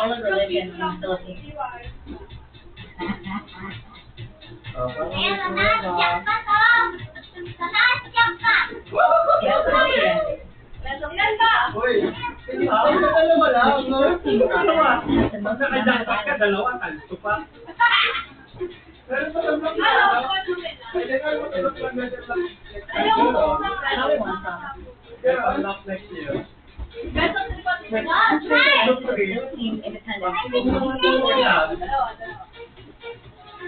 solid religion in the Philippines. Ayan, nanasyak ka to! Nanasyak ka! Ilan ba? Uy, dalawa lang. Pag nakajakpat ka, dalawa, talso pa. Pero sa lamang na. Kailangan mo sa lamang na. Pero unlock next year. Philippine independence.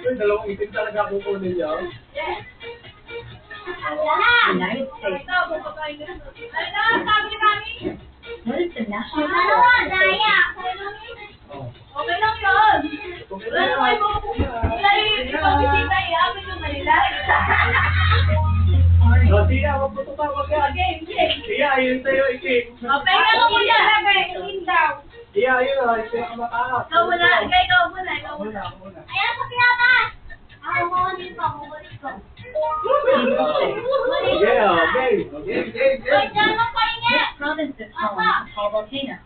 Dalawang itim talaga kukunin niya. United States. What is the national Dalawa, daya! Okay lang yun. Wala naman mo. Ipag-isita i-amin yung Manila. O, siya, wag mo tupa, wag yan. Game, game. Siya, ayun sa'yo, iking. Pahinga ka muna. Game daw. Siya, ayun, ay, siya ka mataas. Ikaw muna. Ikaw muna. Ayan, sa piyatas! Ako kukunin ko, kukunin ko. Yeah, okay. Wait, dyan ang pahinga! Which province is home to Paul Volcano?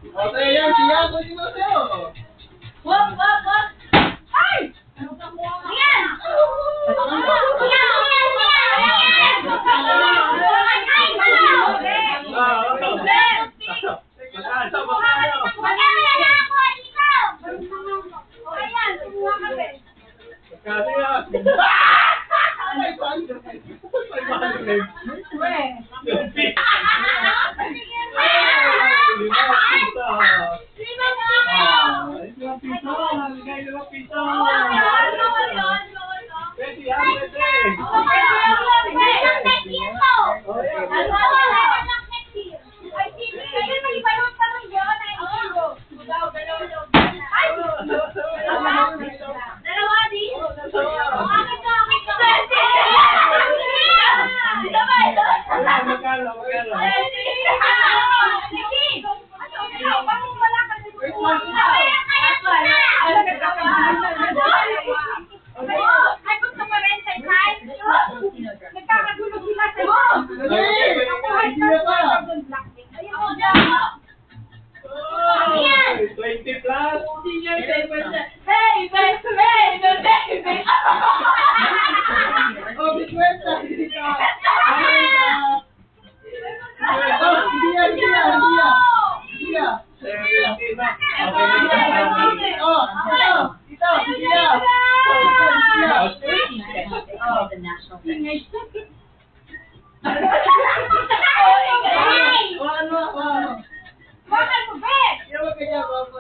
Okay yan, siya. Kunin mo sa'yo. Wag. Ay! Ayan! The national thing.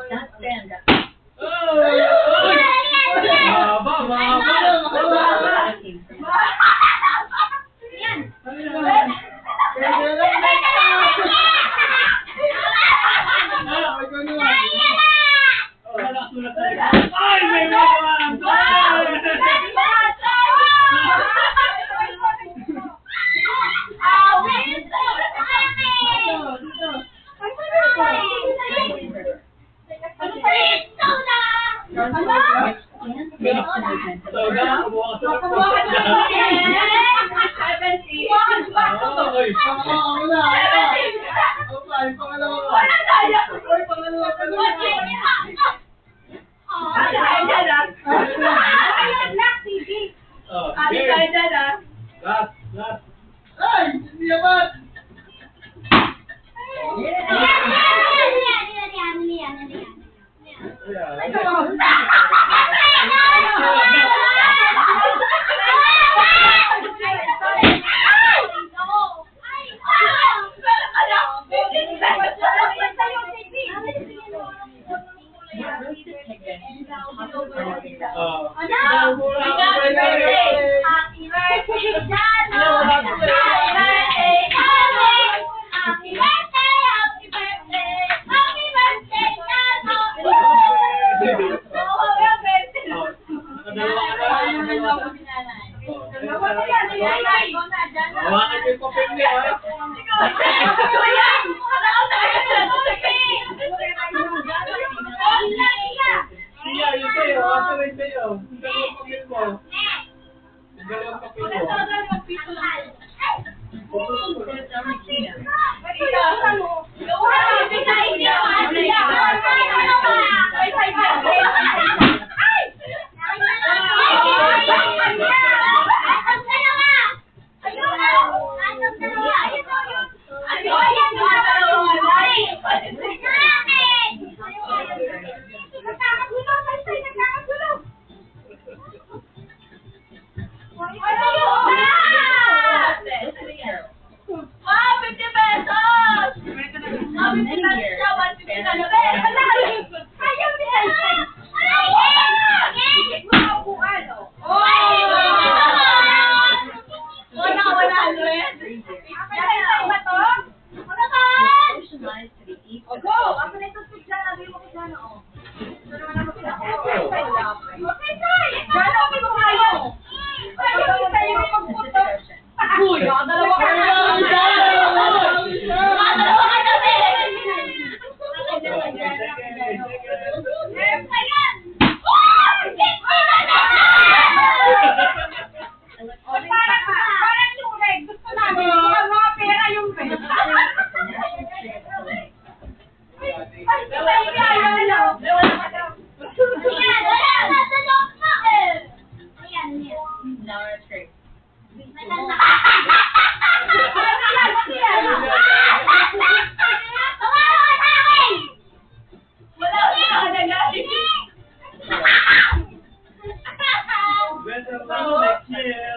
That's stand up. Ay, may mga! Last. Ay, hindi naman. Hawakan yung papel niya, ha? Siya, yun sa'yo. Asa rin sa'yo. Dalawang papel mo. Dalawang papel mo. Ay! many years, Ayaw niya. socialized to the east O, of go! Ako na ito si Jana. Sabi mo kay Jana, o. Ito naman ako sila. Okay, Sai! Jana, okay mo kayo. Ayaw mo tayo yung the magputo. Pacific Ocean. Uy, dalawa ka na. Dalawa ka na, be. Meron pa yan. Parang yung reg. Gusto namin. Mga pera yung reg. Now our tree. Better pa next year.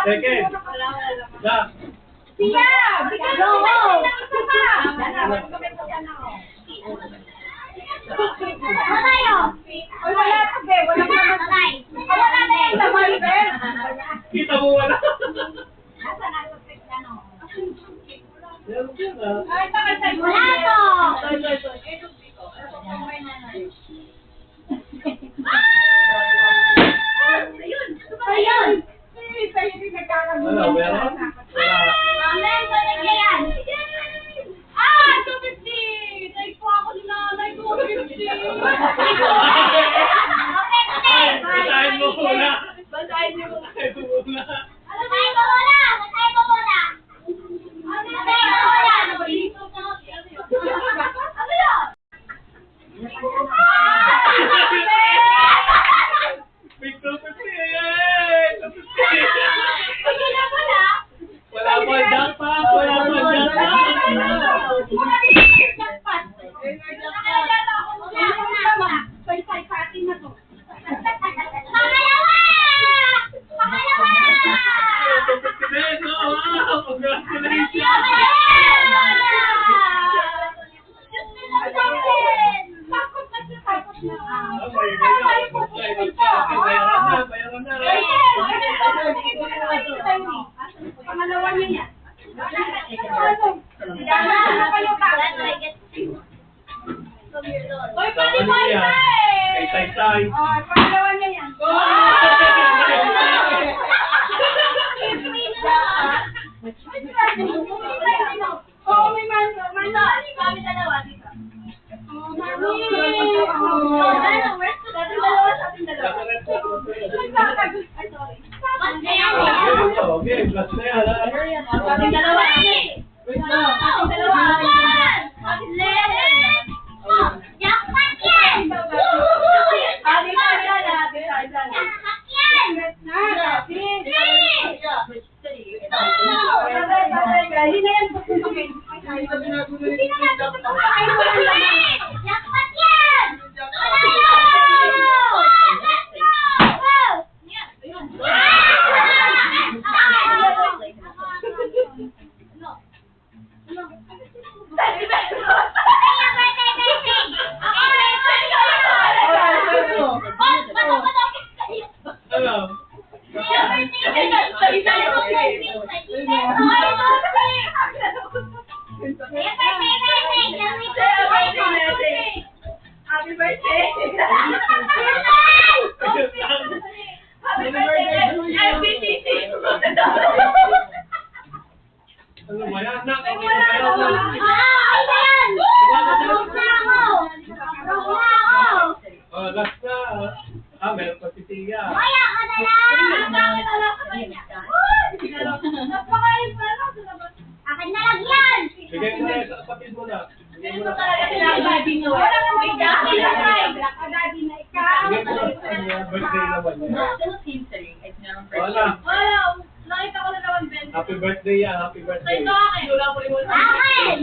Second. Na. Kita mo wala. Meron ka na. Ano, meron? Wala. Basahin mo muna. Basahin mo muna. Big 250. Yay! 250. Wala pa jackpot. Wala pa jackpot. Okay, plus na yan, ha? mo talaga sinasabi mo. Wala ka may dati na tayo. Kadadi na ikaw. Birthday naman The niya. Philippine city is known for Wala. Wala. Nakita ko na naman, Ben. Happy birthday yan. Happy birthday. Ito akin. Wala ko rin Akin!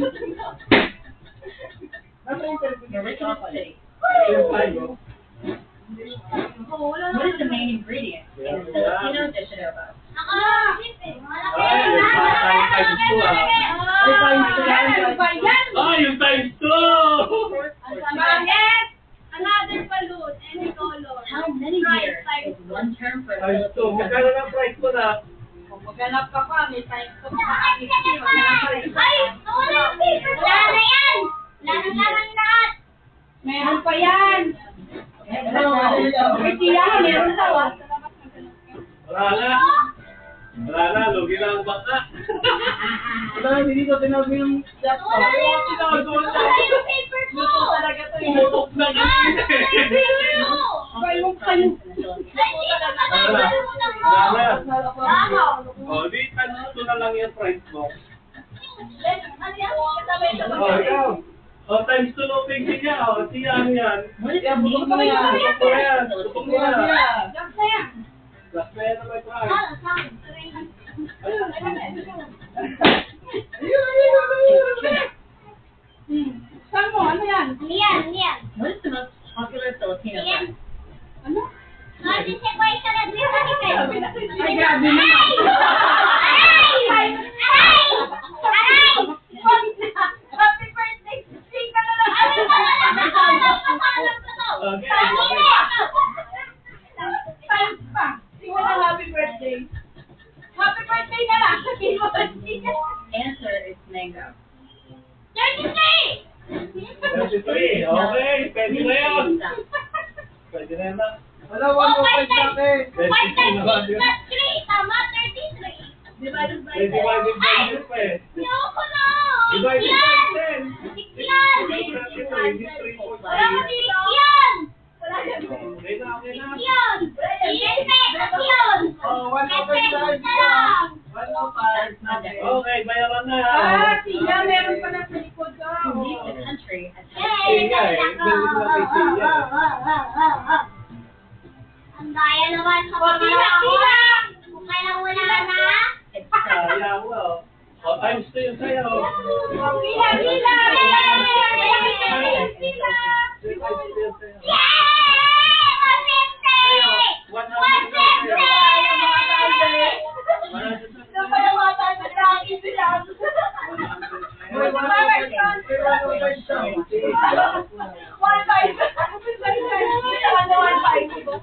Nasa interview the original city. Ayun tayo. Oo, wala What is the naman. main ingredient in Yeah. Filipino dish adobo? Ako! Wala ko Ay, yan. yung times 2 ah. Ay, times two yan. Ano ba yan? Ah, yung times 2! Bakit? Another balloon, any color. How many years is one term for Times 2. Filipino? Magkano ng price mo na? Maghanap ka pa, may time ko pa. Ay, wala yung paper. Wala na yan! Wala na laman lahat. Meron pa yan. Kaya meron pa. Wala na. Wala na. Lugi na ang baka. Wala, hindi ko tinabi yung jackpot. Wala yung paper ko. Luto talaga to eh. Pumutok na ganyan. Bayong kayo. Ay, hindi ko pa nakalimutan mo. Wala na. Ano? O, di times 2 na lang yung price mo. Ano yan? Sabay sa O, ikaw. O, times 2 no piggy niya. O, siya ano yan. What is the Yeah, main bukod pa yan. ingredient Bukod pa yan. in Bukod Filipino pa yan. Yeah. Diyan pa yan. Last na yan na may price. Ano? Saan? Saan mo? Ano yan? Yan, yan. What is the most popular Filipino Yan. food? Ano? Kasi si Boy sa nag-ibig. Ay, grabe naman. Aray! Aray! Aray! Happy birthday. Sing ka na lang. Ano ba na napakalam ko to? Okay. Times pa. Sing mo na happy birthday. Happy birthday na lang. Sabihin mo ba siya? Answer is mango. 33! 33. Okay. Pwede na yun. Pwede na yun. Wala, 105 sa akin. 5 times 6 plus 3, tama, 33. Divided by 10. Divided by 10 eh. Ayoko na! Divided by 10. 6 yan! Wala ko si yan! Wala yan. Okay na, okay na. Yan! Yes, yan! Oh, 105 sa akin. na lang! 105 na akin. Okay, bayaran na. Ah, siya. Meron pa na sa likod ko. Who leads the country as Yay! Siya eh. Galing na kay Siya. Ang daya naman sa pamilya. Kung kailang wala na. it's Sayang mo. O, times 2 yung sayo. Pila, pila. May 105 sa akin.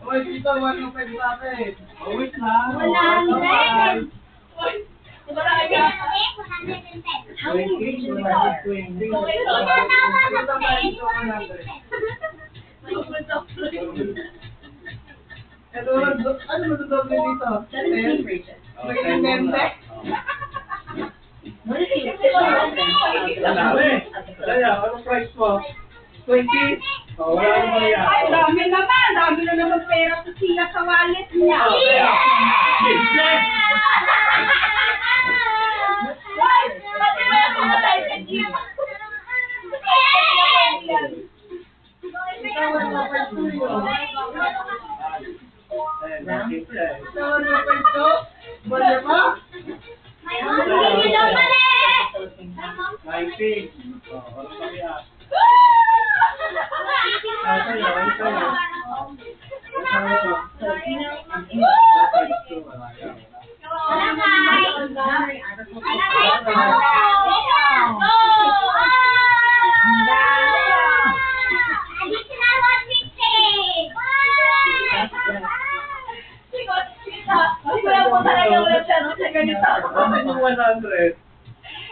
Oy, dito, 105 sa akin. Oh, wait lang. 100. 110. how many regions are there? Ito, ano madodoble dito? 17 regions. May 20. What is the official residence Dami. of the Kaya, anong price mo? 20? O, wala naman yan. Ay, dami naman. Dami na naman pera sa sila sa wallet niya. Oh, kaya. Business! Ayan, nakita eh. Ito, 105 to? Balik pa? Philippine house? 19. O, ano pa kaya? Filipino and English. Wala yan. Primary agriculture. Wala po talaga ulit siya nung sa ganito. Ano yung 100?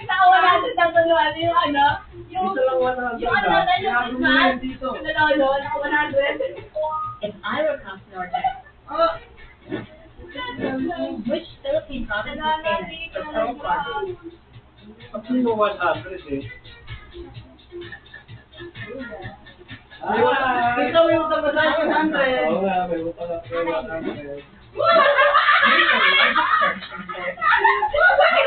Nakawala sa tanong yung ano, yung Isa lang 100 yung ano ah. na yung Christmas, dito. yung nanalo, naka 100. If I were Costa Norte, Oh, which Philippine province is famous for pearl farming? Kasi mo 100 eh. Ay, dito may utang pa sa akin, 100. Oo nga, may utang na 100. Where's the largest church in Philippines?